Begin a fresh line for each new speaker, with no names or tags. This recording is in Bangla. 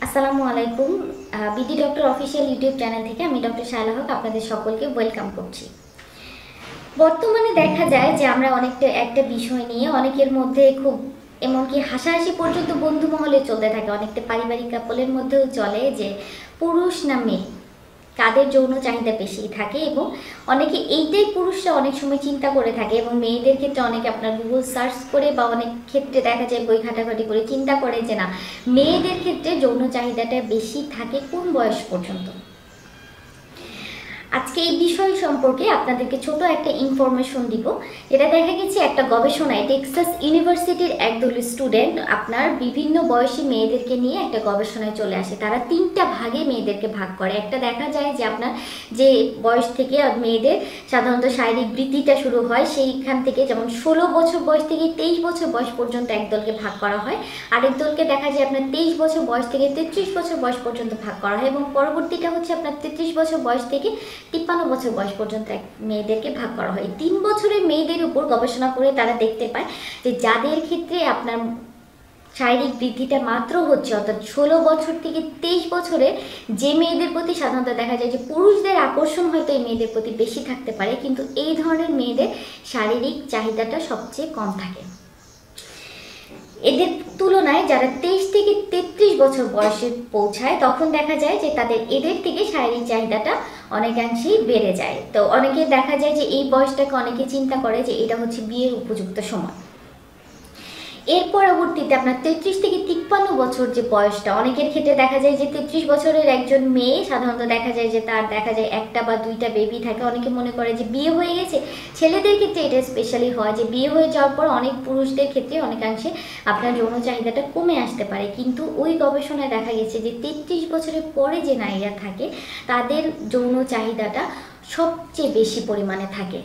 আসসালামু আলাইকুম। BD doctor official YouTube channel থেকে আমি ডক্টর শায়লা হক আপনাদের সকলকে ওয়েলকাম করছি। বর্তমানে দেখা যায় যে আমরা অনেকটা একটা বিষয় নিয়ে অনেকের মধ্যে খুব এমনকি হাসাহাসি পর্যন্ত বন্ধু মহলে চলতে থাকে, অনেকটা পারিবারিক কাপলের মধ্যেও চলে যে পুরুষ না মেয়ে কাদের যৌন চাহিদা বেশি থাকে, এবং অনেকে এইটাই পুরুষরা অনেক সময় চিন্তা করে থাকে এবং মেয়েদের ক্ষেত্রে অনেকে আপনার গুগল সার্চ করে বা অনেক ক্ষেত্রে দেখা যায় বই ঘাটাঘাটি করে চিন্তা করে যে না, মেয়েদের ক্ষেত্রে যৌন চাহিদাটা বেশি থাকে কোন বয়স পর্যন্ত। আজকে এই বিষয় সম্পর্কে আপনাদেরকে ছোট একটা ইনফরমেশন দিব। এটা দেখা গেছে একটা গবেষণায় টেক্সাস ইউনিভার্সিটির একদল স্টুডেন্ট আপনার বিভিন্ন বয়সী মেয়েদেরকে নিয়ে একটা গবেষণায় চলে আসে। তারা তিনটা ভাগে মেয়েদেরকে ভাগ করে। একটা দেখা যায় যে আপনার যে বয়স থেকে মেয়েদের সাধারণত শারীরিক বৃদ্ধিটা শুরু হয় সেইখান থেকে, যেমন 16 বছর বয়স থেকে 23 বছর বয়স পর্যন্ত একদলকে ভাগ করা হয়। আরেক দলকে দেখা যায় আপনার 23 বছর বয়স থেকে 33 বছর বয়স পর্যন্ত ভাগ করা হয়, এবং পরবর্তীটা হচ্ছে আপনার 33 বছর বয়স থেকে 53 বছর বয়স পর্যন্ত মেয়েদেরকে ভাগ করা হয়। 3 বছরের মেয়েদের উপর গবেষণা করে তারা দেখতে পায় যে যাদের ক্ষেত্রে আপনার শারীরিক বৃদ্ধিটা মাত্র হচ্ছে, অর্থাৎ 16 বছর থেকে 23 বছরে যে মেয়েদের প্রতি সাধারণত দেখা যায় যে পুরুষদের আকর্ষণ হয়তো এই মেয়েদের প্রতি বেশি থাকতে পারে, কিন্তু এই ধরনের মেয়েদের শারীরিক চাহিদাটা সবচেয়ে কম থাকে। এদের তুলনায় যারা 23 থেকে 33 বছর বয়সে পৌঁছায় তখন দেখা যায় যে এদের থেকে শারীরিক চাহিদাটা অনেকাংশেই বেড়ে যায়। তো অনেকে দেখা যায় যে এই বয়সটাকে অনেকে চিন্তা করে যে এটা হচ্ছে বিয়ের উপযুক্ত সময়। এর পরবর্তীতে আপনার 33 থেকে 53 বছর যে বয়সটা, অনেকের ক্ষেত্রে দেখা যায় যে 33 বছরের একজন মেয়ে সাধারণত দেখা যায় যে তার দেখা যায় একটা বা দুইটা বেবি থাকে। অনেকে মনে করে যে বিয়ে হয়ে গেছে। ছেলেদের ক্ষেত্রে এটা স্পেশালি হয় যে বিয়ে হয়ে যাওয়ার পর অনেক পুরুষদের ক্ষেত্রে অনেকাংশে আপনার যৌন চাহিদাটা কমে আসতে পারে, কিন্তু ওই গবেষণায় দেখা গেছে যে 33 বছরের পরে যে নারীরা থাকে তাদের যৌন চাহিদাটা সবচেয়ে বেশি পরিমাণে থাকে।